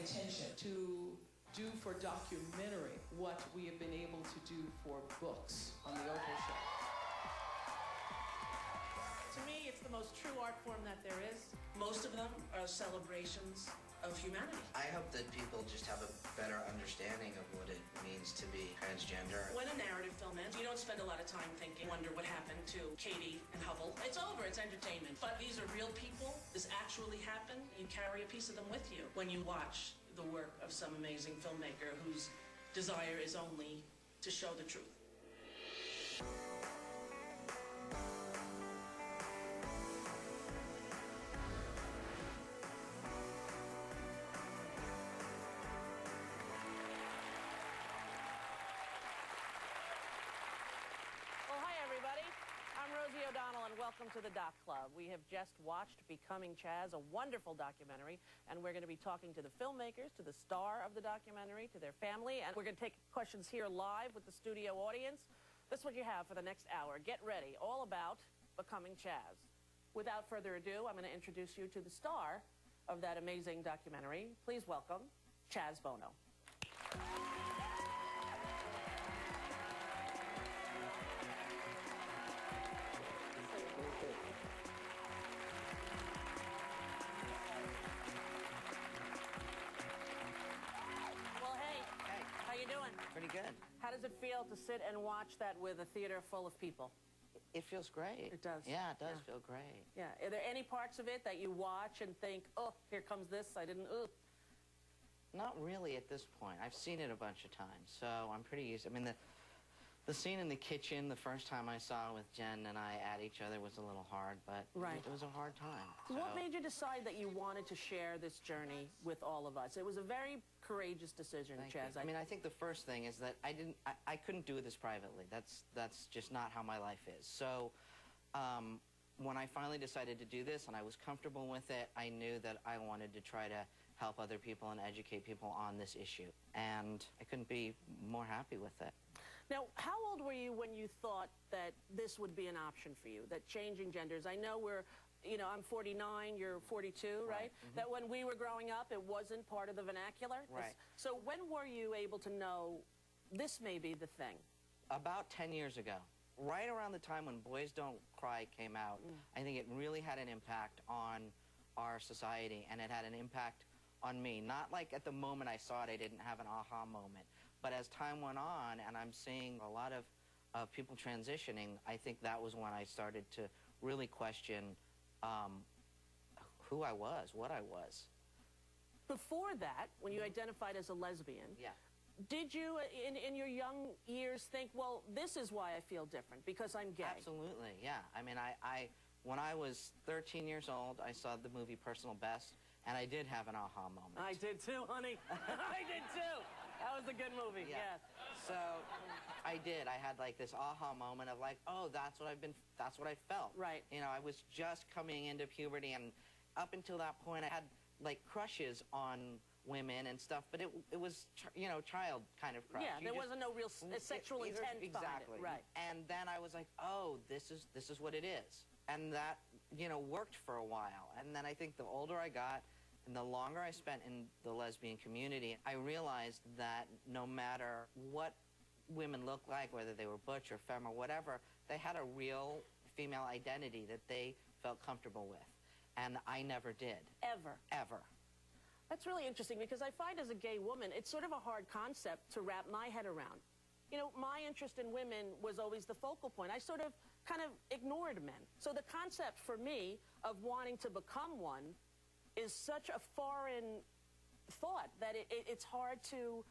intention to do for documentary what we have been able to do for books on the Oprah Show. To me, it's the most true art form that there is. Most of them are celebrations of humanity. I hope that people just have a better understanding of what it means to be transgender. When a narrative film ends, you don't spend a lot of time thinking, wonder what happened to Katie and Hubble. It's over, it's entertainment. But these are real people. This actually happened. You carry a piece of them with you when you watch the work of some amazing filmmaker whose desire is only to show the truth. I'm Rosie O'Donnell, and welcome to the Doc Club. We have just watched Becoming Chaz, a wonderful documentary, and we're going to be talking to the filmmakers, to the star of the documentary, to their family, and we're going to take questions here live with the studio audience. This is what you have for the next hour. Get ready, all about Becoming Chaz. Without further ado, I'm going to introduce you to the star of that amazing documentary. Please welcome Chaz Bono. Pretty good. How does it feel to sit and watch that with a theater full of people? It feels great. It does. Yeah, it does feel great. Yeah. Are there any parts of it that you watch and think, oh, here comes this, I didn't, Not really at this point. I've seen it a bunch of times, so I'm pretty used. I mean, the scene in the kitchen, the first time I saw it with Jen and I at each other was a little hard, but it was a hard time. So. What made you decide that you wanted to share this journey with all of us? It was a very courageous decision, Chaz. I mean, I think the first thing is that I couldn't do this privately. That's just not how my life is. So when I finally decided to do this and I was comfortable with it, I knew that I wanted to try to help other people and educate people on this issue. And I couldn't be more happy with it. Now, how old were you when you thought that this would be an option for you, that changing genders? I know I'm 49, you're 42, right? Mm-hmm. That when we were growing up, it wasn't part of the vernacular. Right. So when were you able to know this may be the thing? About 10 years ago, right around the time when Boys Don't Cry came out, I think it really had an impact on our society, and it had an impact on me. Not like at the moment I saw it, I didn't have an aha moment. But as time went on, and I'm seeing a lot of people transitioning, I think that was when I started to really question who I was, what I was. Before that, when you identified as a lesbian, did you, in your young years, think, well, this is why I feel different, because I'm gay? Absolutely, yeah. I mean, when I was 13 years old, I saw the movie Personal Best, and I did have an aha moment. I did too, honey. I did too. That was a good movie, yeah. So I did. I had like this aha moment of like, oh, that's what I felt. Right. You know, I was just coming into puberty, and up until that point, I had like crushes on women and stuff, but it was, child kind of crush. Yeah, there wasn't no real sexual intent behind it. Right. And then I was like, oh, this is what it is. And that, worked for a while. And then I think the older I got, and the longer I spent in the lesbian community, I realized that no matter what women looked like, whether they were butch or femme or whatever, they had a real female identity that they felt comfortable with. And I never did. Ever? Ever. That's really interesting, because I find as a gay woman, it's sort of a hard concept to wrap my head around. My interest in women was always the focal point. I sort of kind of ignored men. So the concept for me of wanting to become one is such a foreign thought that it's hard to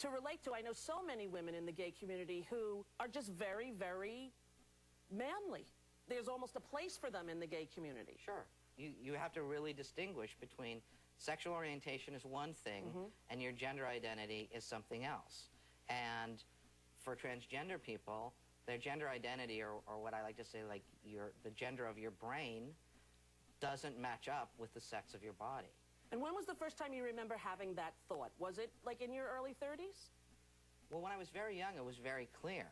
relate to. I know so many women in the gay community who are just very, very manly. There's almost a place for them in the gay community. Sure. You have to really distinguish between sexual orientation is one thing, and your gender identity is something else. And for transgender people, their gender identity, or what I like to say, like the gender of your brain, doesn't match up with the sex of your body. And when was the first time you remember having that thought? Was it like in your early 30s? Well, when I was very young, it was very clear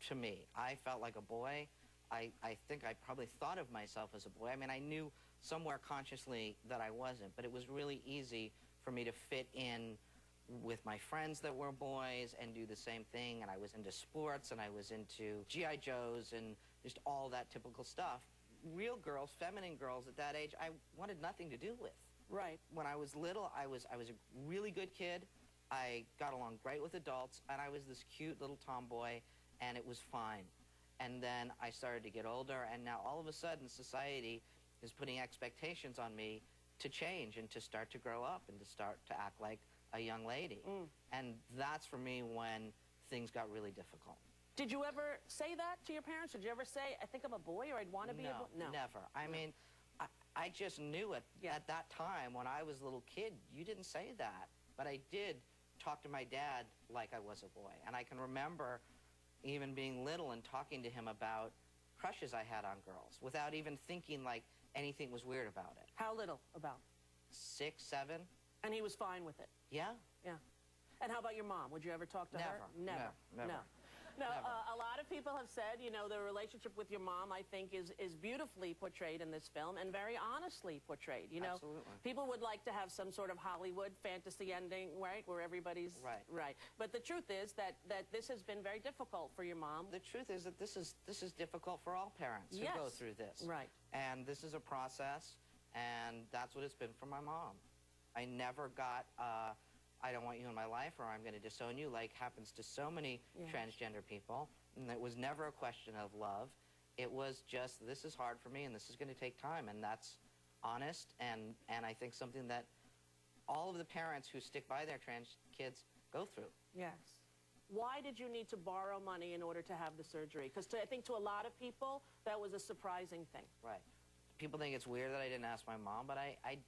to me. I felt like a boy. I think I probably thought of myself as a boy. I mean, I knew somewhere consciously that I wasn't, but it was really easy for me to fit in with my friends that were boys and do the same thing. And I was into sports, and I was into G.I. Joes and just all that typical stuff. Real girls, feminine girls at that age, I wanted nothing to do with. Right. When I was little, I was a really good kid. I got along great with adults, and I was this cute little tomboy, and it was fine. And then I started to get older, and now all of a sudden society is putting expectations on me to change and to start to grow up and to start to act like a young lady. And that's for me when things got really difficult. Did you ever say that to your parents? Did you ever say, I think I'm a boy, or I'd want to be a boy? No, never. I mean, I just knew it. At that time, when I was a little kid, you didn't say that. But I did talk to my dad like I was a boy. And I can remember even being little and talking to him about crushes I had on girls without even thinking like anything was weird about it. How little about? 6, 7. And he was fine with it? Yeah. Yeah. And how about your mom? Would you ever talk to her? Never. No. No, a lot of people have said, you know, the relationship with your mom, I think, is beautifully portrayed in this film and very honestly portrayed. You know, Absolutely. People would like to have some sort of Hollywood fantasy ending, right, where everybody's right. But the truth is that this has been very difficult for your mom. The truth is that this is difficult for all parents who go through this. Right. And this is a process, and that's what it's been for my mom. I never got I don't want you in my life, or I'm going to disown you, like happens to so many transgender people. And it was never a question of love. It was just, this is hard for me, and this is going to take time, and that's honest, and I think something that all of the parents who stick by their trans kids go through. Yes. Why did you need to borrow money in order to have the surgery? Because I think to a lot of people, that was a surprising thing. Right. People think it's weird that I didn't ask my mom, but it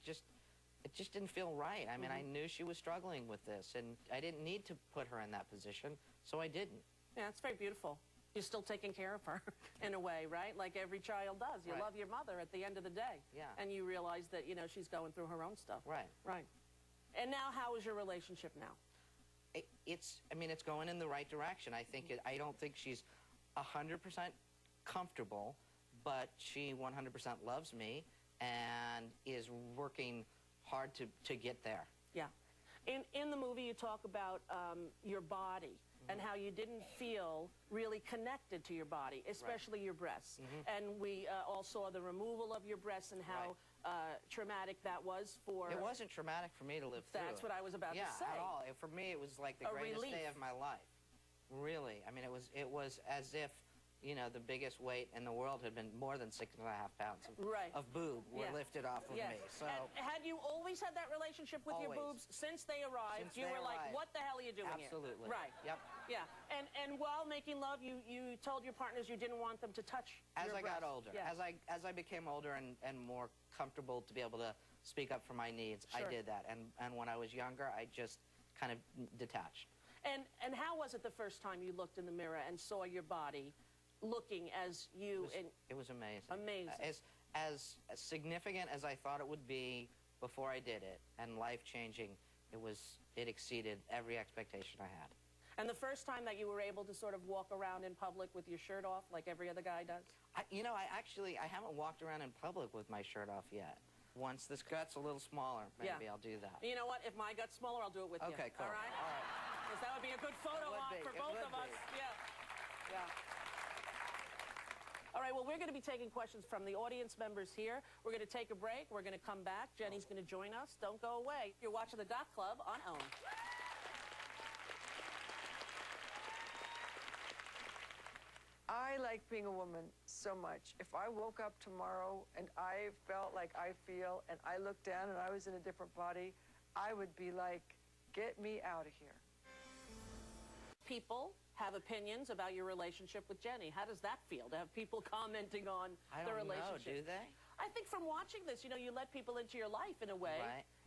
just didn't feel right. I mean, I knew she was struggling with this, and I didn't need to put her in that position, so I didn't. Yeah, it's very beautiful. You're still taking care of her, in a way, right? Like every child does. You love your mother at the end of the day. Yeah. And you realize that, you know, she's going through her own stuff. Right. Right. And now, how is your relationship now? I mean, it's going in the right direction. I think I don't think she's 100% comfortable, but she 100% loves me and is working hard to get there. Yeah. In the movie, you talk about your body and how you didn't feel really connected to your body, especially your breasts. And we all saw the removal of your breasts and how traumatic that was for... It wasn't traumatic for me to live through. That's what I was about to say. Yeah, at all. For me, it was like the greatest day of my life. Really. I mean, it was as if, you know, the biggest weight in the world had been more than 6.5 pounds of boob were lifted off of me. So, and had you always had that relationship with your boobs since they arrived? You were like, what the hell are you doing here? Absolutely. Right. Yep. Yeah. And while making love, you told your partners you didn't want them to touch as your I got breasts. older, Yes. as I became older and more comfortable to be able to speak up for my needs, I did that. And when I was younger, I just kind of detached. And how was it the first time you looked in the mirror and saw your body looking as you... It was amazing. Amazing. As significant as I thought it would be before I did it, and life-changing, it exceeded every expectation I had. And the first time that you were able to sort of walk around in public with your shirt off like every other guy does? I haven't walked around in public with my shirt off yet. Once this gut's a little smaller, maybe I'll do that. You know what? If my gut's smaller, I'll do it with you. Okay, cool. All right? All right. Because that would be a good photo op for both of us. Yeah. Yeah. All right, well, we're going to be taking questions from the audience members here. We're going to take a break. We're going to come back. Jenny's going to join us. Don't go away. You're watching the Doc Club on OWN. I like being a woman so much. If I woke up tomorrow and I felt like I feel and I looked down and I was in a different body, I would be like, get me out of here. People have opinions about your relationship with Jenny. How does that feel to have people commenting on the relationship? I don't know, do they? I think from watching this, you know, you let people into your life in a way,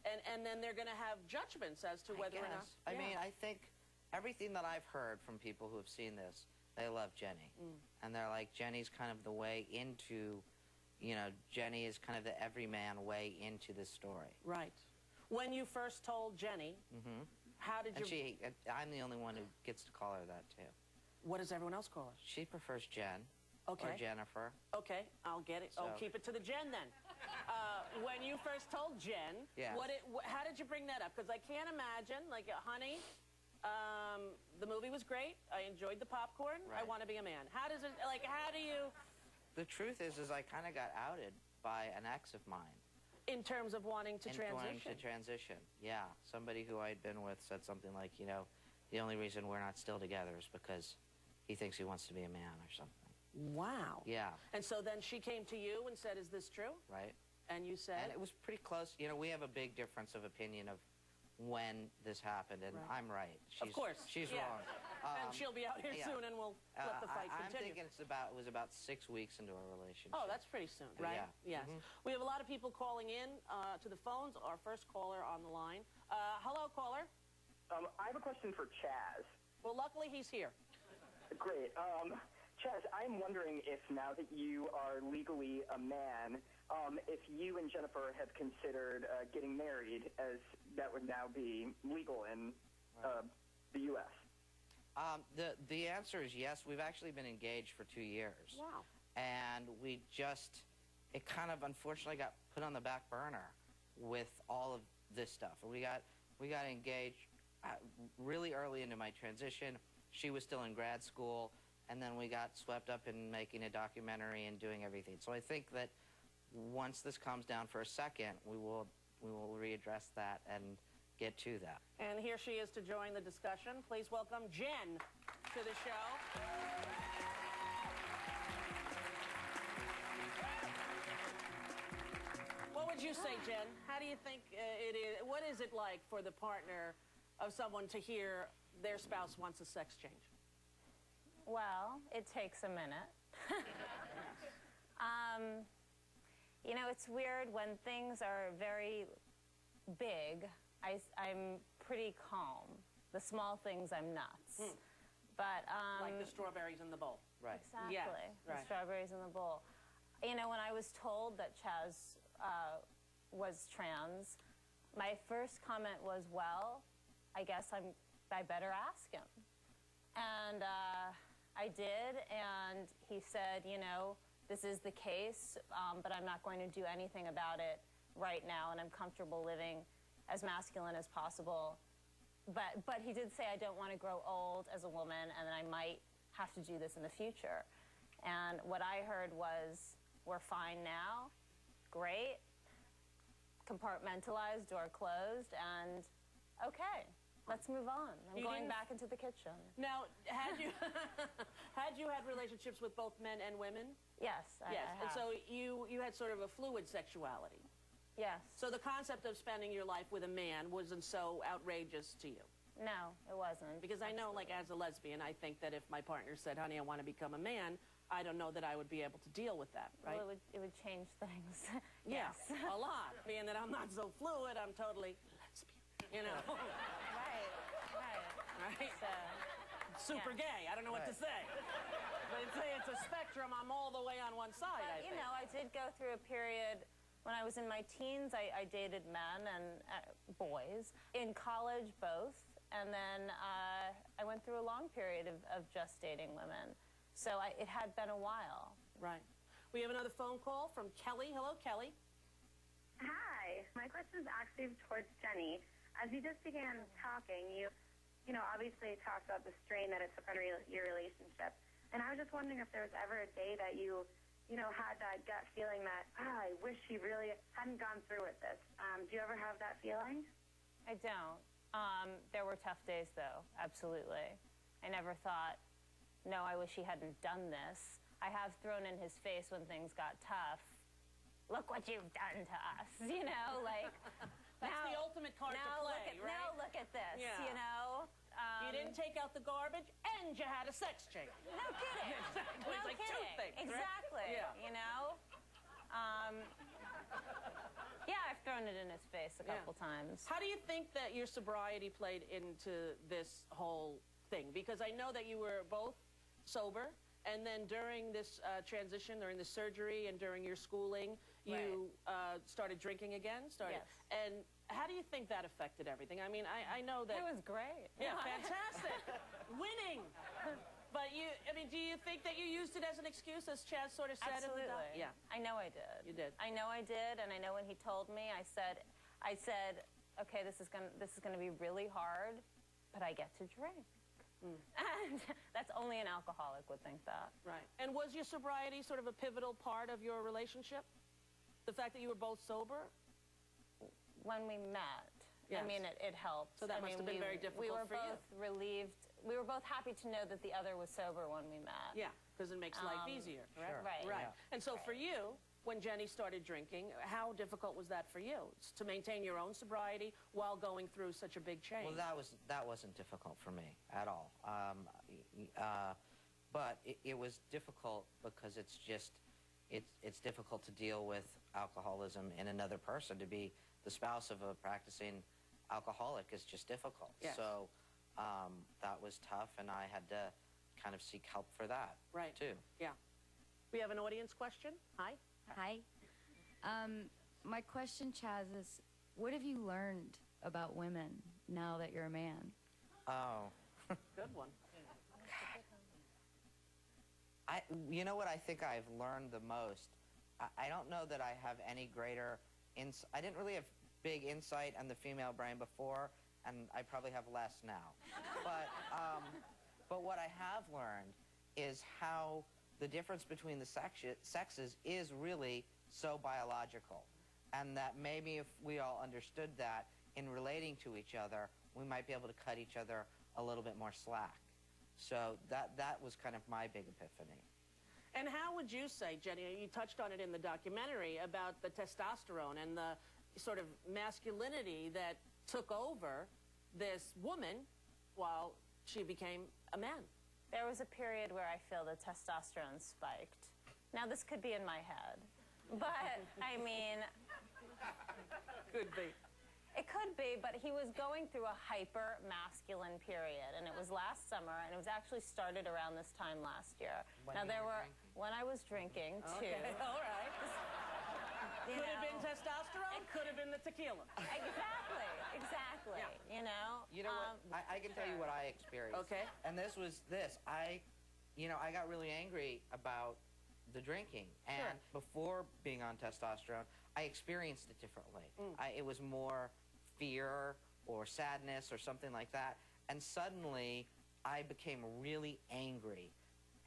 and then they're going to have judgments as to whether or not... I mean, I think everything that I've heard from people who have seen this, they love Jenny. And they're like, Jenny's kind of the way into, you know, Jenny is kind of the everyman way into this story. Right. When you first told Jenny, how did you... I'm the only one who gets to call her that, too. What does everyone else call her? She prefers Jen. Okay. Or Jennifer. Okay, I'll get it. So. Oh, keep it to the Jen, then. when you first told Jen, Yes. how did you bring that up? Because I can't imagine, like, honey, the movie was great. I enjoyed the popcorn. I Right. want to be a man. How does it, like, how do you, The truth is I kind of got outed by an ex of mine. in terms of wanting to in transition? wanting to transition, yeah. Somebody who I'd been with said something like, you know, the only reason we're not still together is because he thinks he wants to be a man or something. Wow. Yeah, And so then she came to you and said, is this true? right? And you said? And it was pretty close. You know, we have a big difference of opinion of when this happened, and Right. I'm right. Of course. She's yeah. wrong. And she'll be out here yeah. soon, and we'll let the fight I'm continue. thinking it was about 6 weeks into our relationship. Oh, that's pretty soon, right? Yeah. Yes. We have a lot of people calling in to the phones. Our first caller on the line. Hello, caller. I have a question for Chaz. Well, luckily he's here. Great. Chaz, I'm wondering if now that you are legally a man, if you and Jennifer have considered getting married, as that would now be legal in the U.S. The answer is yes. We've actually been engaged for 2 years. Wow. And it kind of unfortunately got put on the back burner with all of this stuff. We got engaged really early into my transition. She was still in grad school, and then we got swept up in making a documentary and doing everything. So I think that once this calms down for a second, we will readdress that and get to that. And here she is to join the discussion. Please welcome Jen to the show. What would you say, Jen? How do you think it is? What is it like for the partner of someone to hear their spouse wants a sex change? Well, it takes a minute. You know, it's weird when things are very big. I'm pretty calm. The small things, I'm nuts. But Like the strawberries in the bowl. Right. exactly, Yes, the right. strawberries in the bowl. You know, when I was told that Chaz was trans, my first comment was, well, I guess I better ask him. And I did, and he said, you know, this is the case, but I'm not going to do anything about it right now, and I'm comfortable living as masculine as possible. But he did say I don't want to grow old as a woman, and I might have to do this in the future. And what I heard was, we're fine now, great, compartmentalized, door closed, and okay, let's move on. I'm You going didn't- back into the kitchen. Now, had you had relationships with both men and women? Yes, I Yes. And have. so you had sort of a fluid sexuality. Yes. So the concept of spending your life with a man wasn't so outrageous to you. No, it wasn't. Because I know, like, as a lesbian, I think that if my partner said, honey, I want to become a man, I don't know that I would be able to deal with that, right? Well, it would change things. Yeah, Yes. a lot. Being that I'm not so fluid, I'm totally lesbian, you know? Right. Right? So, Super yeah. gay. I don't know what to say. But it's a spectrum. I'm all the way on one side, I but, you think. know, I did go through a period when I was in my teens. I dated men and boys. In college, both. And then I went through a long period of just dating women. So it had been a while. Right. We have another phone call from Kelly. Hello, Kelly. Hi. My question is actually towards Jenny. As you just began talking, you obviously talked about the strain that it took on your relationship. And I was just wondering if there was ever a day that you had that gut feeling that, I wish he really hadn't gone through with this. Do you ever have that feeling? I don't. There were tough days, though, absolutely. I never thought, no, I wish he hadn't done this. I have thrown in his face when things got tough. Look what you've done to us, you know, like... That's the ultimate card to play, right? Now look at this, Yeah. you know? You didn't take out the garbage, and you had a sex change. No kidding. Exactly. No It's like two kidding. things, right? Exactly. Yeah. You know? Yeah, I've thrown it in his face a couple times. How do you think that your sobriety played into this whole thing? Because I know that you were both sober, and then during this transition, during the surgery, and during your schooling, you started drinking again. Yes. And how do you think that affected everything? I mean, I know that... It was great. Yeah, fantastic. Winning. But I mean, do you think that you used it as an excuse, as Chaz sort of said? Absolutely. In the yeah. I know I did. You did. I know I did, and I know when he told me, I said, okay, this is gonna be really hard, but I get to drink. And that's only an alcoholic would think that. Right. And was your sobriety sort of a pivotal part of your relationship? The fact that you were both sober? When we met, Yes. I mean, it helped. So that must have been very difficult We were for you. both relieved. We were both happy to know that the other was sober when we met. Yeah, because it makes life easier, correct? Sure. Right. Right. And so for you, when Jenny started drinking, how difficult was that for you to maintain your own sobriety while going through such a big change? Well, that wasn't difficult for me at all. But it was difficult because it's difficult to deal with alcoholism in another person. To be the spouse of a practicing alcoholic is just difficult. Yes. So that was tough, and I had to kind of seek help for that, Right. too. Yeah. We have an audience question. Hi. Hi. My question, Chaz, is what have you learned about women now that you're a man? Oh. Good one. You know what I think I've learned the most? I don't know that I have any greater insight. I didn't really have big insight on the female brain before, and I probably have less now. But what I have learned is how the difference between the sexes is really so biological, and that maybe if we all understood that in relating to each other, we might be able to cut each other a little bit more slack. So that was kind of my big epiphany. And how would you say, Jenny, you touched on it in the documentary about the testosterone and the sort of masculinity that took over this woman while she became a man? There was a period where I feel the testosterone spiked. Now, this could be in my head, but, I mean... Could be. It could be, but he was going through a hyper-masculine period, and it was last summer, and it was actually started around this time last year. When I was drinking, too. Okay, all right. You Could have know. been testosterone, could have been the tequila. Exactly, Yeah. you know? You know what? I can tell you what I experienced. Okay. And this was this. I got really angry about the drinking. And before being on testosterone, I experienced it differently. It was more fear or sadness or something like that. And suddenly, I became really angry.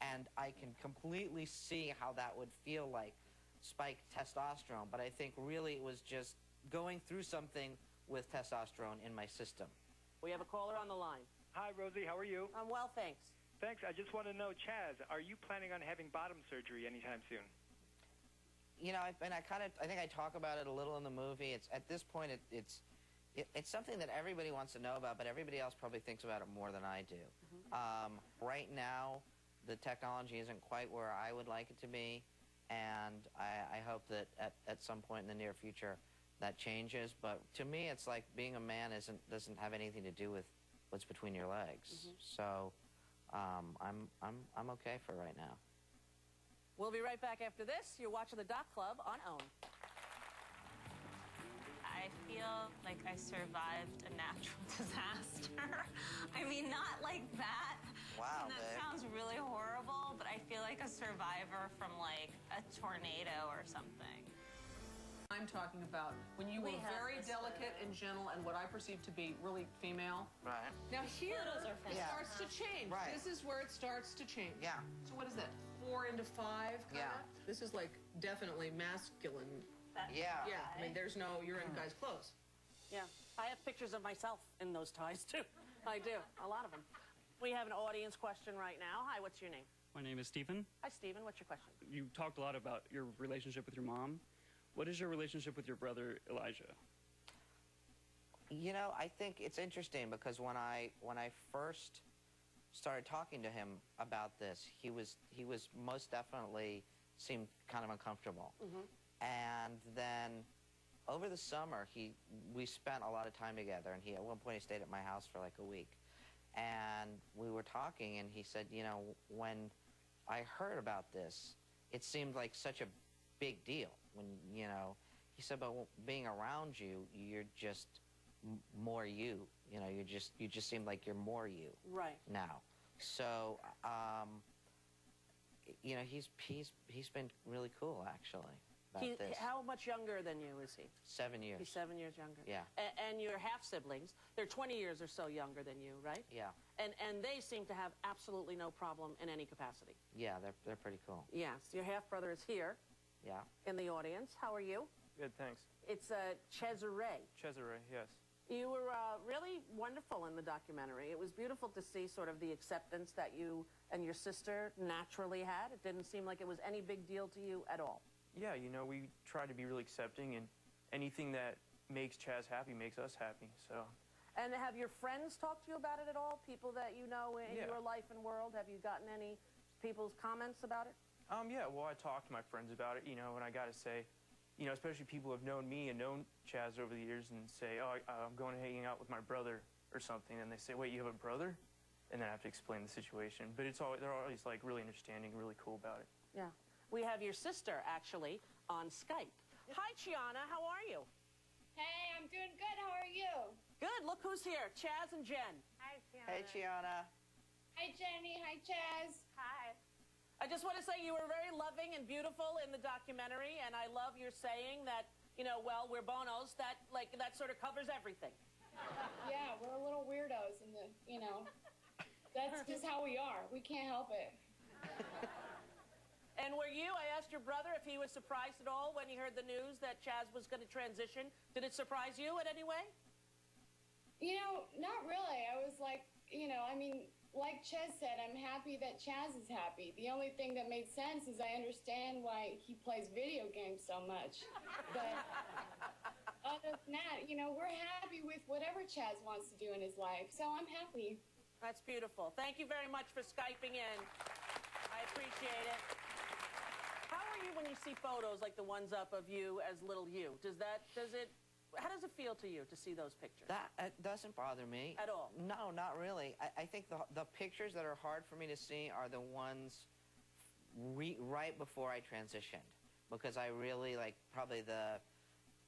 And I can completely see how that would feel like spiked testosterone. But I think really it was just going through something with testosterone in my system. We have a caller on the line. Hi, Rosie. How are you? I'm well, thanks. Thanks. I just want to know, Chaz, are you planning on having bottom surgery anytime soon? You know, I think I talk about it a little in the movie. It's at this point, it's something that everybody wants to know about, but everybody else probably thinks about it more than I do. Right now, the technology isn't quite where I would like it to be, and I hope that at some point in the near future that changes. But to me, it's like being a man doesn't have anything to do with what's between your legs. So I'm okay for right now. We'll be right back after this. You're watching the Doc Club on OWN. I feel like I survived a natural disaster. I mean, not like that. Wow, and that babe. sounds really horrible, but I feel like a survivor from like a tornado or something. I'm talking about when you were We have very this delicate and gentle and what I perceive to be really female. Right. Now here, Photos are it Yeah. starts to change. Right. This is where it starts to change. Yeah. So what is that, 4 into 5? Yeah. This is like definitely masculine. Yeah. Yeah, I mean, there's no, you're in guys' clothes. Yeah, I have pictures of myself in those ties, too. I do, a lot of them. We have an audience question right now. Hi, what's your name? My name is Stephen. Hi, Stephen. What's your question? You talked a lot about your relationship with your mom. What is your relationship with your brother, Elijah? You know, I think it's interesting because when I first started talking to him about this, he was most definitely seemed kind of uncomfortable. And then over the summer, we spent a lot of time together, and at one point he stayed at my house for like a week. And we were talking, and he said, you know, when I heard about this, it seemed like such a big deal. When, you know, he said, but being around you, you're just more you. You know, you just seem like you're more you Right. now. So, you know, he's been really cool, actually, about this. How much younger than you is he? 7 years. He's 7 years younger. Yeah. And your half-siblings, they're 20 years or so younger than you, right? Yeah. And they seem to have absolutely no problem in any capacity. Yeah, they're pretty cool. Yes. Your half-brother is here. Yeah. In the audience. How are you? Good, thanks. It's Cesare. Cesare, yes. You were really wonderful in the documentary. It was beautiful to see sort of the acceptance that you and your sister naturally had. It didn't seem like it was any big deal to you at all. Yeah, you know, we try to be really accepting, and anything that makes Chaz happy makes us happy, so. And have your friends talked to you about it at all? People that you know in Yeah. your life and world? Have you gotten any people's comments about it? Yeah, well, I talked to my friends about it, you know, and I gotta say, you know, especially people who have known me and known Chaz over the years and say, oh, I'm going to hang out with my brother or something, and they say, wait, you have a brother? And then I have to explain the situation. But they're always, like, really understanding, really cool about it. Yeah. We have your sister, actually, on Skype. Hi, Chiana. How are you? Hey, I'm doing good. How are you? Good. Look who's here. Chaz and Jen. Hi, Chiana. Hey, Chiana. Hi, Jenny. Hi, Chaz. Hi. I just want to say you were very loving and beautiful in the documentary, and I love your saying that, you know, well, we're Bonos. That sort of covers everything. Yeah, we're a little weirdos, and you know, that's just how we are. We can't help it. And were you? I asked your brother if he was surprised at all when he heard the news that Chaz was going to transition. Did it surprise you in any way? You know, not really. I was like, you know, I mean, like Chaz said, I'm happy that Chaz is happy. The only thing that made sense is I understand why he plays video games so much. But other than that, you know, we're happy with whatever Chaz wants to do in his life. So I'm happy. That's beautiful. Thank you very much for Skyping in. I appreciate it. How are you when you see photos like the ones up of you as little you? How does it feel to you to see those pictures? That doesn't bother me. At all? No, not really. I think the pictures that are hard for me to see are the ones right before I transitioned. Because I really, like, probably the,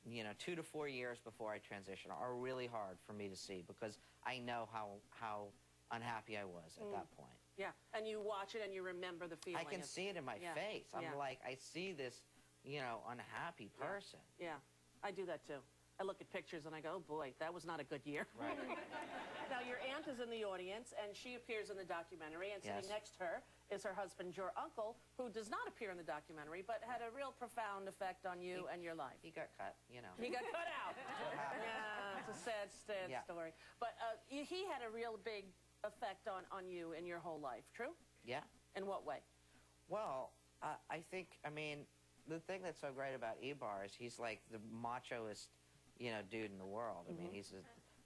you know, 2 to 4 years before I transitioned are really hard for me to see because I know how unhappy I was at that point. Yeah, and you watch it and you remember the feeling. I can see it in my face. I'm yeah. like, I see this, you know, unhappy person. Yeah, I do that too. I look at pictures and I go, oh boy, that was not a good year. Right. Now, your aunt is in the audience, and she appears in the documentary, and sitting next to her is her husband, your uncle, who does not appear in the documentary, but had a real profound effect on you and your life. He got cut, you know. He got cut out. Yeah, it's a sad story. But he had a real big effect on you in your whole life, true? Yeah. In what way? Well, I think, I mean, the thing that's so great about Ibar is he's like the machoest, you know, dude in the world. I mean,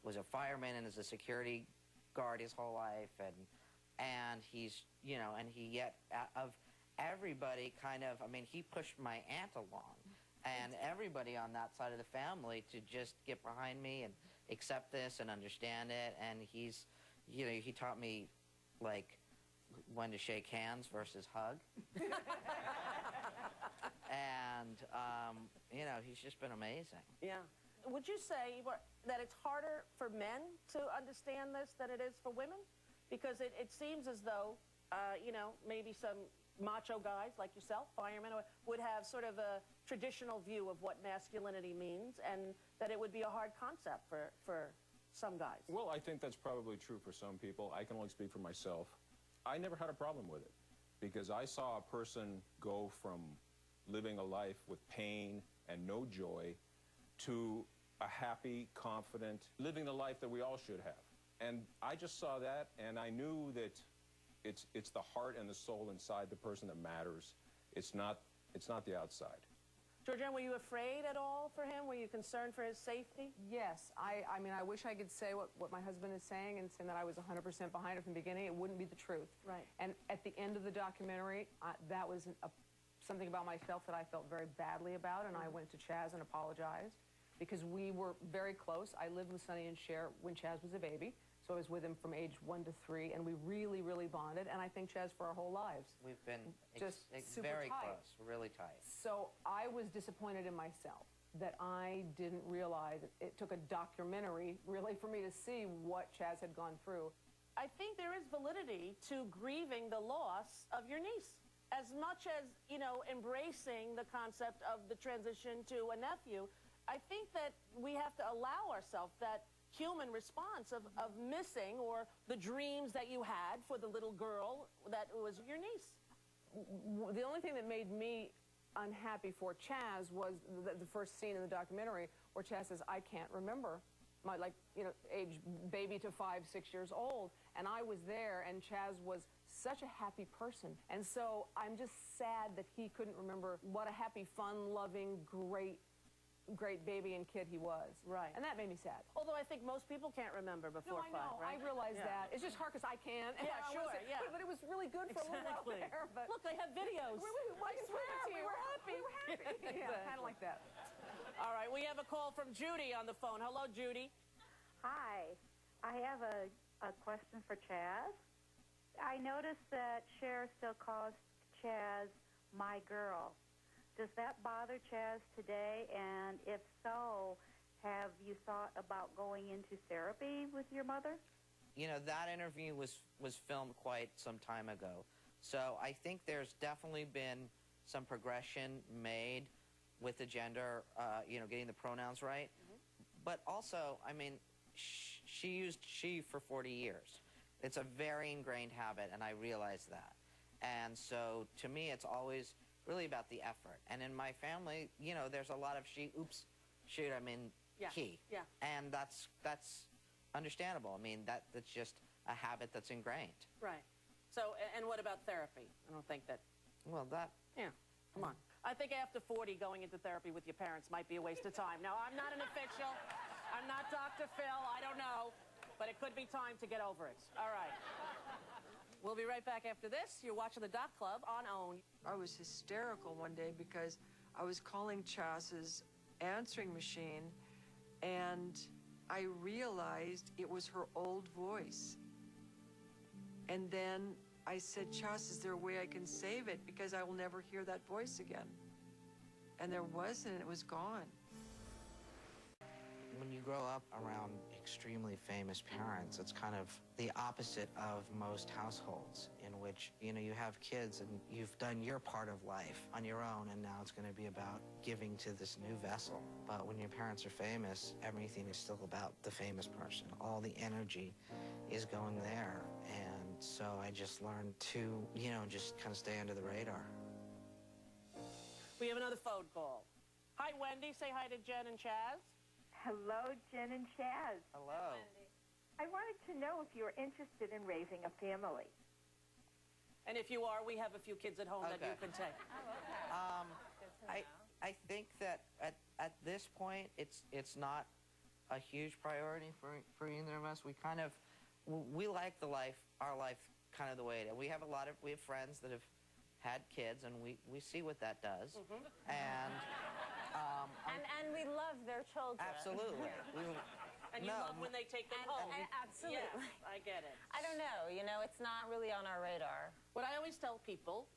was a fireman and is a security guard his whole life, and he's, you know, and he yet of everybody kind of, I mean, he pushed my aunt along, and everybody on that side of the family to just get behind me and accept this and understand it, and he's, you know, he taught me, like, when to shake hands versus hug. And, you know, he's just been amazing. Yeah. Would you say that it's harder for men to understand this than it is for women? Because it seems as though, you know, maybe some macho guys like yourself, firemen, would have sort of a traditional view of what masculinity means, and that it would be a hard concept for some guys. Well, I think that's probably true for some people. I can only speak for myself. I never had a problem with it because I saw a person go from living a life with pain and no joy to a happy, confident, living the life that we all should have. And I just saw that, and I knew that it's the heart and the soul inside the person that matters. It's not the outside. Georgianne, were you afraid at all for him? Were you concerned for his safety? Yes. I mean, I wish I could say what my husband is saying and saying that I was 100% behind it from the beginning. It wouldn't be the truth. Right. And at the end of the documentary, that was something about myself that I felt very badly about, and I went to Chaz and apologized because we were very close. I lived with Sonny and Cher when Chaz was a baby, so I was with him from age 1 to 3, and we really, really bonded, and I think Chaz for our whole lives. We've been just super very tight. close, really tight. So I was disappointed in myself that I didn't realize it took a documentary really for me to see what Chaz had gone through. I think there is validity to grieving the loss of your niece. As much as, you know, embracing the concept of the transition to a nephew, I think that we have to allow ourselves that human response of missing, or the dreams that you had for the little girl that was your niece. The only thing that made me unhappy for Chaz was the first scene in the documentary where Chaz says, I can't remember my, like, you know, age baby to 5, 6 years old. And I was there, and Chaz was such a happy person. And so I'm just sad that he couldn't remember what a happy, fun-loving, great baby and kid he was. Right. And that made me sad. Although I think most people can't remember before No, I 5, know. right? I realize Yeah. that. It's just hard because I can. Yeah, sure, yeah. But it was really good for a little while there. But look, they have videos. I swear, we were happy. We were happy. Yeah, Exactly. kind of like that. All right, we have a call from Judy on the phone. Hello, Judy. Hi. I have a question for Chaz. I noticed that Cher still calls Chaz my girl. Does that bother Chaz today? And if so, have you thought about going into therapy with your mother? You know, that interview was filmed quite some time ago. So I think there's definitely been some progression made with the gender, you know, getting the pronouns right. But also, I mean, she used she for 40 years. It's a very ingrained habit, and I realize that. And so to me, it's always really about the effort. And in my family, you know, there's a lot of she, oops, shoot, I mean, Yeah. he. Yeah. And that's understandable. I mean, that's just a habit that's ingrained. Right. So, and what about therapy? I don't think that... Well, that... Yeah, come on. I think after 40, going into therapy with your parents might be a waste of time. Now, I'm not an official. I'm not Dr. Phil. I don't know. But it could be time to get over it. All right. We'll be right back after this. You're watching the Doc Club on OWN. I was hysterical one day because I was calling Chaz's answering machine, and I realized it was her old voice. And then I said, Chaz, is there a way I can save it? Because I will never hear that voice again. And there wasn't, it was gone. When you grow up around extremely famous parents, it's kind of the opposite of most households, in which, you know, you have kids and you've done your part of life on your own, and now it's going to be about giving to this new vessel. But when your parents are famous, everything is still about the famous person. All the energy is going there. And so I just learned to, you know, just kind of stay under the radar. We have another phone call. Hi, Wendy. Say hi to Jen and Chaz. Hello, Jen and Chaz. Hello. I wanted to know if you're interested in raising a family. And if you are, we have a few kids at home that you can take. I think that at this point, it's not a huge priority for either of us. We kind of, we like our life kind of the way it is. We have friends that have had kids, and we see what that does. And we love their children. Absolutely. And you love when they take them home. Absolutely. Yeah, I get it. I don't know. You know, it's not really on our radar. What I always tell people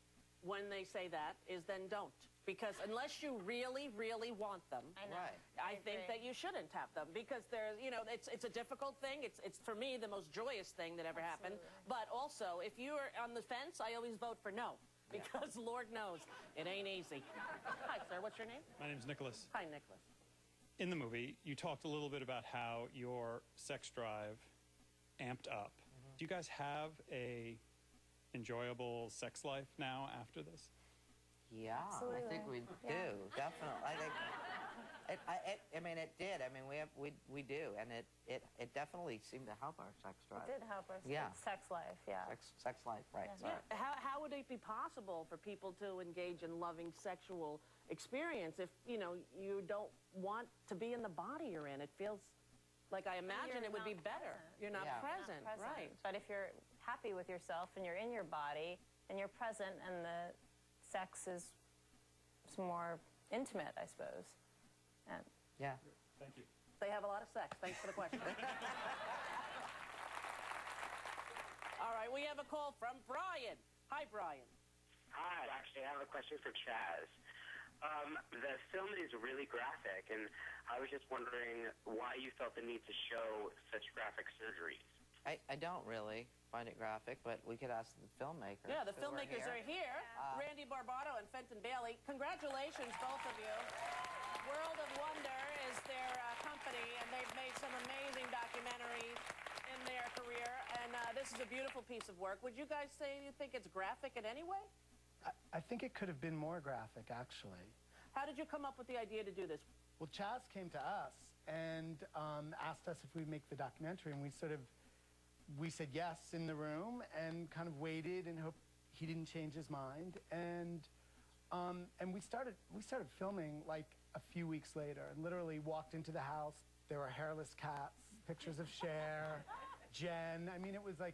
when they say that is then don't. Because unless you really, really want them, I think that you shouldn't have them. Because there's, you know, it's a difficult thing. It's for me, the most joyous thing that ever happened. But also, if you're on the fence, I always vote for no. Because Lord knows, it ain't easy. Hi, sir. What's your name? My name's Nicholas. Hi, Nicholas. In the movie, you talked a little bit about how your sex drive amped up. Do you guys have a enjoyable sex life now after this? Yeah, I think we do, definitely. I think I mean, it did. I mean, we do, and it definitely seemed to help our sex drive. It did help our sex life, Sex life, right. Yeah. How would it be possible for people to engage in loving sexual experience if, you know, you don't want to be in the body you're in? It feels like, I imagine it would be better. You're not present, right. But if you're happy with yourself and you're in your body and you're present and the sex is more intimate, I suppose. And yeah. Thank you. They have a lot of sex. Thanks for the question. All right, we have a call from Brian. Hi, Brian. Hi, actually, I have a question for Chaz. The film is really graphic, and I was just wondering why you felt the need to show such graphic surgeries. I don't really find it graphic, but we could ask the filmmakers. Yeah, the who filmmakers are here. Randy Barbato and Fenton Bailey. Congratulations, both of you. World of Wonder is their company, and they've made some amazing documentaries in their career, and this is a beautiful piece of work. Would you guys say you think it's graphic in any way? I think it could have been more graphic, actually. How did you come up with the idea to do this? Well, Chaz came to us and asked us if we'd make the documentary, and we said yes in the room and kind of waited and hoped he didn't change his mind. And we started filming like a few weeks later, and literally walked into the house. There were hairless cats, pictures of Cher, Jen. I mean, it was a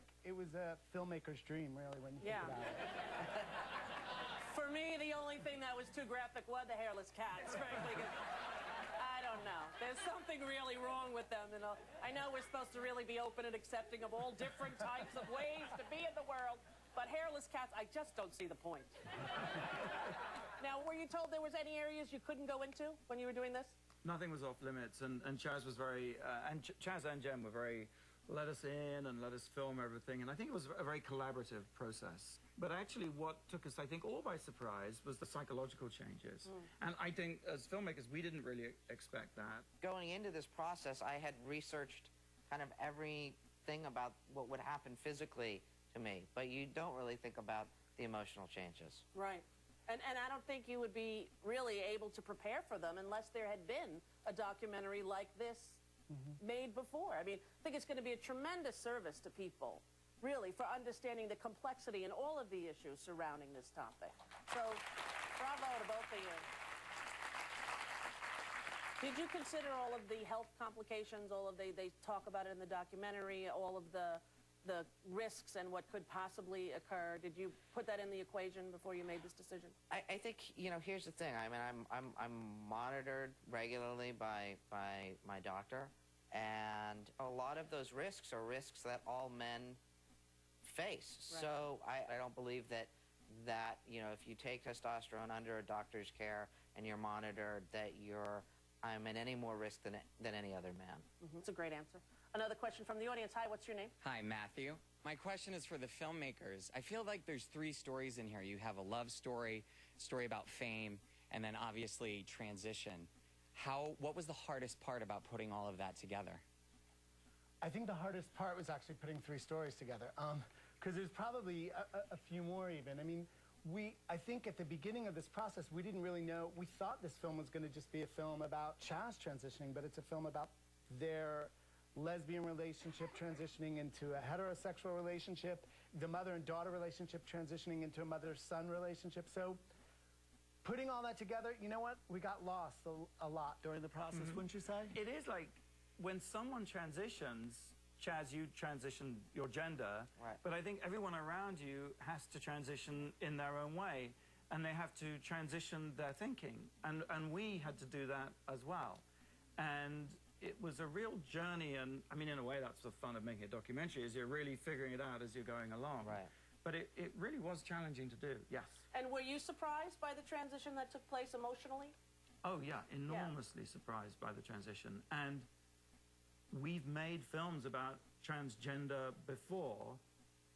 filmmaker's dream, really, when you think about it. For me, the only thing that was too graphic was the hairless cats, frankly. I don't know. There's something really wrong with them. And I know we're supposed to really be open and accepting of all different types of ways to be in the world, but hairless cats, I just don't see the point. Now, were you told there was any areas you couldn't go into when you were doing this? Nothing was off limits, and Chaz was very, Chaz and Jen were very, let us in and let us film everything, and I think it was a very collaborative process. But actually what took us, I think, all by surprise was the psychological changes. And I think as filmmakers, we didn't really expect that. Going into this process, I had researched kind of everything about what would happen physically to me, but you don't really think about the emotional changes. Right. And I don't think you would be really able to prepare for them unless there had been a documentary like this made before. I mean, I think it's going to be a tremendous service to people, really, for understanding the complexity and all of the issues surrounding this topic. So, bravo to both of you. Did you consider all of the health complications, they talk about it in the documentary, all of the risks and what could possibly occur? Did you put that in the equation before you made this decision? I think, here's the thing. I mean, I'm monitored regularly by my doctor, and a lot of those risks are risks that all men face. Right. So I don't believe that if you take testosterone under a doctor's care and you're monitored, that I'm at any more risk than any other man. It's a great answer. Another question from the audience. Hi, what's your name? Hi, Matthew. My question is for the filmmakers. I feel like there's 3 stories in here. You have a love story about fame, and then obviously transition. What was the hardest part about putting all of that together? I think the hardest part was actually putting 3 stories together, because there's probably a few more even. I mean, I think at the beginning of this process, we didn't really know. We thought this film was going to just be a film about Chaz transitioning, but it's a film about their lesbian relationship transitioning into a heterosexual relationship, the mother and daughter relationship transitioning into a mother-son relationship. So putting all that together, you know what? We got lost a lot during the process, wouldn't you say? It is like when someone transitions, Chaz, you transition your gender, right. But I think everyone around you has to transition in their own way, and they have to transition their thinking, and we had to do that as well. And it was a real journey, and I mean, in a way, that's the fun of making a documentary, is you're really figuring it out as you're going along. Right. But it really was challenging to do, yes. And were you surprised by the transition that took place emotionally? Oh, yeah, enormously surprised by the transition. And we've made films about transgender before,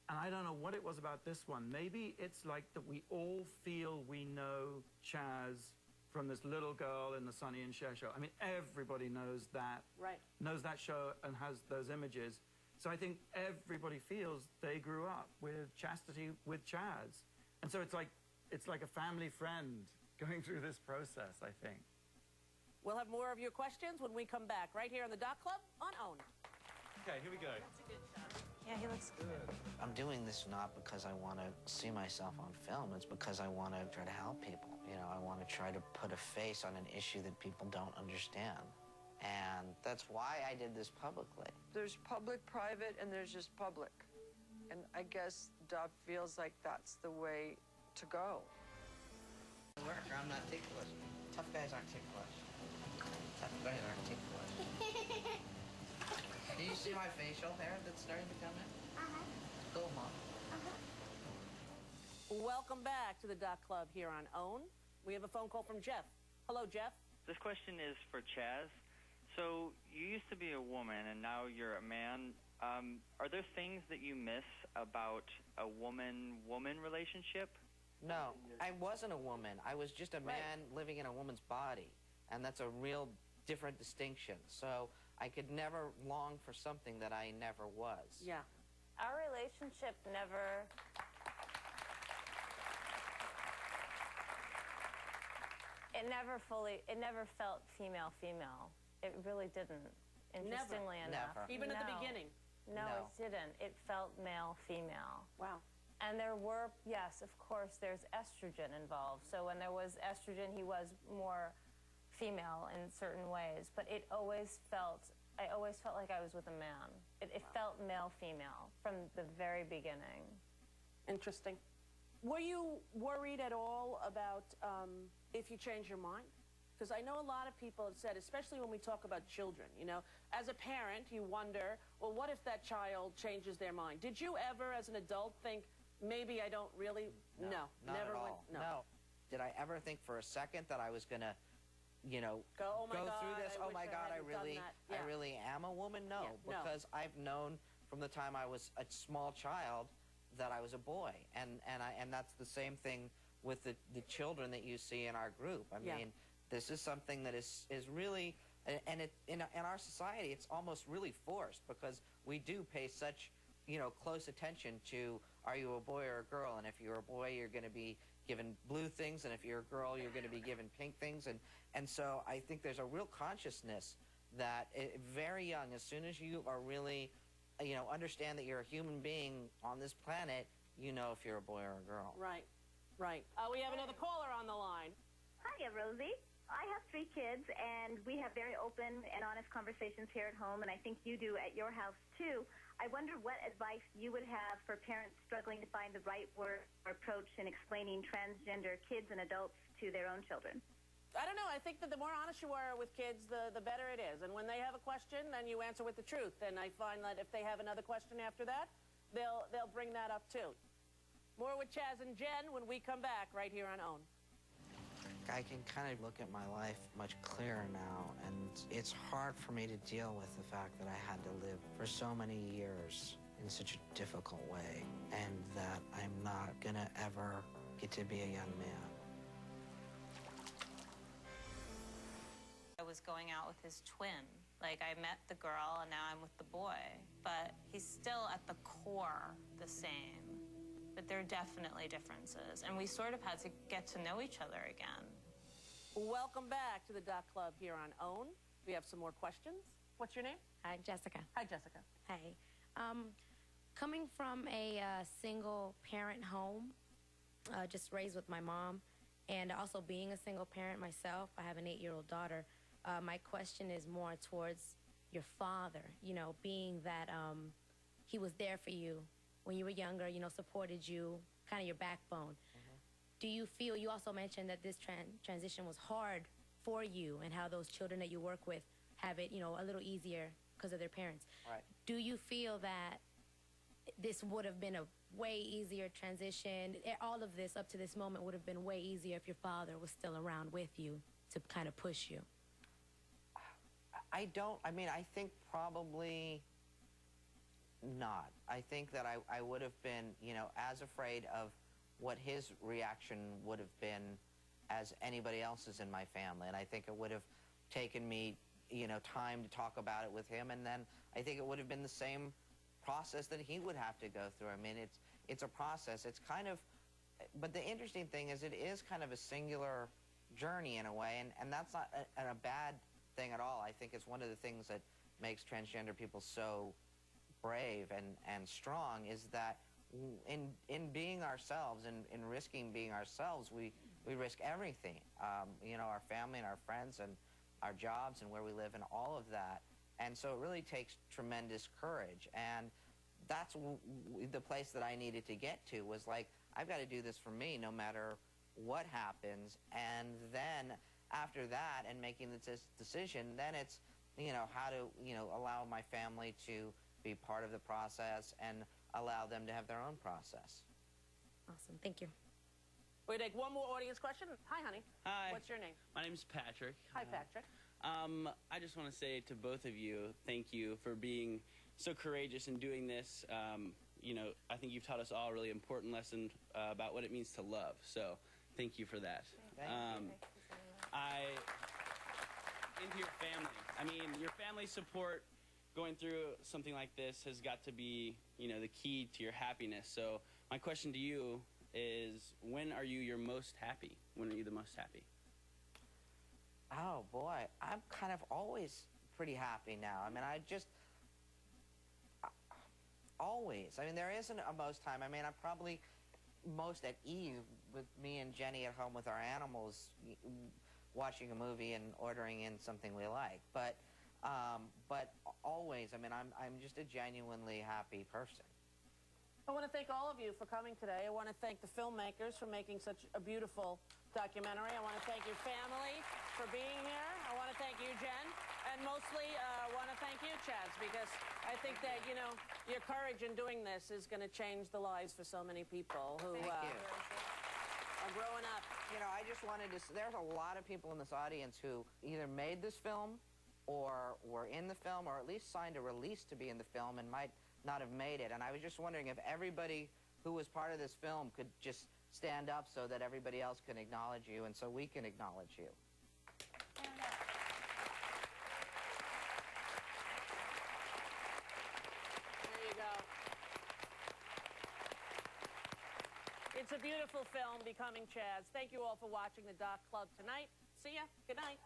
and I don't know what it was about this one. Maybe it's like that we all feel we know Chaz from this little girl in the Sonny and Cher show. I mean, everybody knows that, knows that show and has those images. So I think everybody feels they grew up with chastity with Chaz. And so it's like a family friend going through this process, I think. We'll have more of your questions when we come back, right here on the Doc Club on OWN. Okay, here we go. That's a good shot. Yeah, he looks good. I'm doing this not because I want to see myself on film. It's because I want to try to help people. I want to try to put a face on an issue that people don't understand. And that's why I did this publicly. There's public, private, and there's just public. And I guess Dov feels like that's the way to go. I'm not articulate. Tough guys aren't articulate. Tough guys aren't articulate. Do you see my facial hair that's starting to come in? Go, Mom. Welcome back to the Doc Club here on OWN. We have a phone call from Jeff. Hello, Jeff. This question is for Chaz. So you used to be a woman, and now you're a man. Are there things that you miss about a woman-woman relationship? No, I wasn't a woman. I was just a man living in a woman's body, and that's a real different distinction. So I could never long for something that I never was. Yeah. Our relationship never... It never felt female-female. It really didn't, interestingly enough. Never. Even at the beginning? No, it didn't. It felt male-female. Wow. And there were, yes, of course, there's estrogen involved. So when there was estrogen, he was more female in certain ways. But I always felt like I was with a man. It felt male-female from the very beginning. Interesting. Were you worried at all about if you change your mind? Because I know a lot of people have said, especially when we talk about children, you know, as a parent, you wonder, well, what if that child changes their mind? Did you ever, as an adult, think, maybe I don't really? No, not never at all. No. Did I ever think for a second that I was going to, you know, go through this? I oh my God, I really am a woman? No, because I've known from the time I was a small child that I was a boy, and that's the same thing with the children that you see in our group. I mean, this is something that is really, and in our society, it's almost really forced, because we do pay such, you know, close attention to, are you a boy or a girl? And if you're a boy, you're going to be given blue things, and if you're a girl, you're going to be given pink things, and so I think there's a real consciousness that very young, as soon as you are really, you know, understand that you're a human being on this planet, you know if you're a boy or a girl. Right, right. We have another caller on the line. Hiya, Rosie. I have 3 kids, and we have very open and honest conversations here at home, and I think you do at your house, too. I wonder what advice you would have for parents struggling to find the right word or approach in explaining transgender kids and adults to their own children. I don't know. I think that the more honest you are with kids, the better it is. And when they have a question, then you answer with the truth. And I find that if they have another question after that, they'll bring that up, too. More with Chaz and Jen when we come back right here on OWN. I can kind of look at my life much clearer now, and it's hard for me to deal with the fact that I had to live for so many years in such a difficult way, and that I'm not gonna ever get to be a young man. I was going out with his twin. Like, I met the girl and now I'm with the boy, but he's still at the core the same. But there are definitely differences, and we sort of had to get to know each other again. Welcome back to the Doc Club here on OWN. We have some more questions. What's your name? Hi, Jessica. Hi, Jessica. Hi. Coming from a single parent home, just raised with my mom, and also being a single parent myself, I have an 8-year-old daughter. My question is more towards your father, you know, being that he was there for you when you were younger, you know, supported you, kind of your backbone. Do you feel, you also mentioned that this transition was hard for you, and how those children that you work with have it, you know, a little easier because of their parents. Right. Do you feel that this would have been a way easier transition? All of this up to this moment would have been way easier if your father was still around with you to kind of push you? I think probably not. I think that I would have been, you know, as afraid of what his reaction would have been as anybody else's in my family. And I think it would have taken me, you know, time to talk about it with him. And then I think it would have been the same process that he would have to go through. I mean, it's a process. It's kind of, but the interesting thing is it is kind of a singular journey in a way. And that's not a bad thing at all. I think it's one of the things that makes transgender people so brave and strong, is that in being ourselves and in risking being ourselves, we risk everything. You know, our family and our friends and our jobs and where we live and all of that. And so it really takes tremendous courage. And that's the place that I needed to get to, was like, I've got to do this for me no matter what happens. And then after that and making this decision, then it's, you know, how to, you know, allow my family to be part of the process and allow them to have their own process. Awesome. Thank you. We take one more audience question. Hi, honey. Hi. What's your name? My name's Patrick. Hi, Patrick. I just want to say to both of you, thank you for being so courageous in doing this. You know, I think you've taught us all a really important lesson about what it means to love. So thank you for that. Thank you. Into your family. I mean, your family support going through something like this has got to be, you know, the key to your happiness. So my question to you is, when are you your most happy? When are you the most happy? Oh, boy. I'm kind of always pretty happy now. I mean, always. I mean, there isn't a most time. I mean, I'm probably most at ease with me and Jenny at home with our animals, watching a movie and ordering in something we like. But always, I mean, I'm just a genuinely happy person. I want to thank all of you for coming today. I want to thank the filmmakers for making such a beautiful documentary. I want to thank your family for being here. I want to thank you, Jen. And mostly, I want to thank you, Chaz, because I think that, you know, your courage in doing this is going to change the lives for so many people who are growing up. You know, I just wanted to say, there's a lot of people in this audience who either made this film or were in the film or at least signed a release to be in the film and might not have made it. And I was just wondering if everybody who was part of this film could just stand up so that everybody else can acknowledge you and so we can acknowledge you. There you go. It's a beautiful film, Becoming Chaz. Thank you all for watching the Doc Club tonight. See ya. Good night.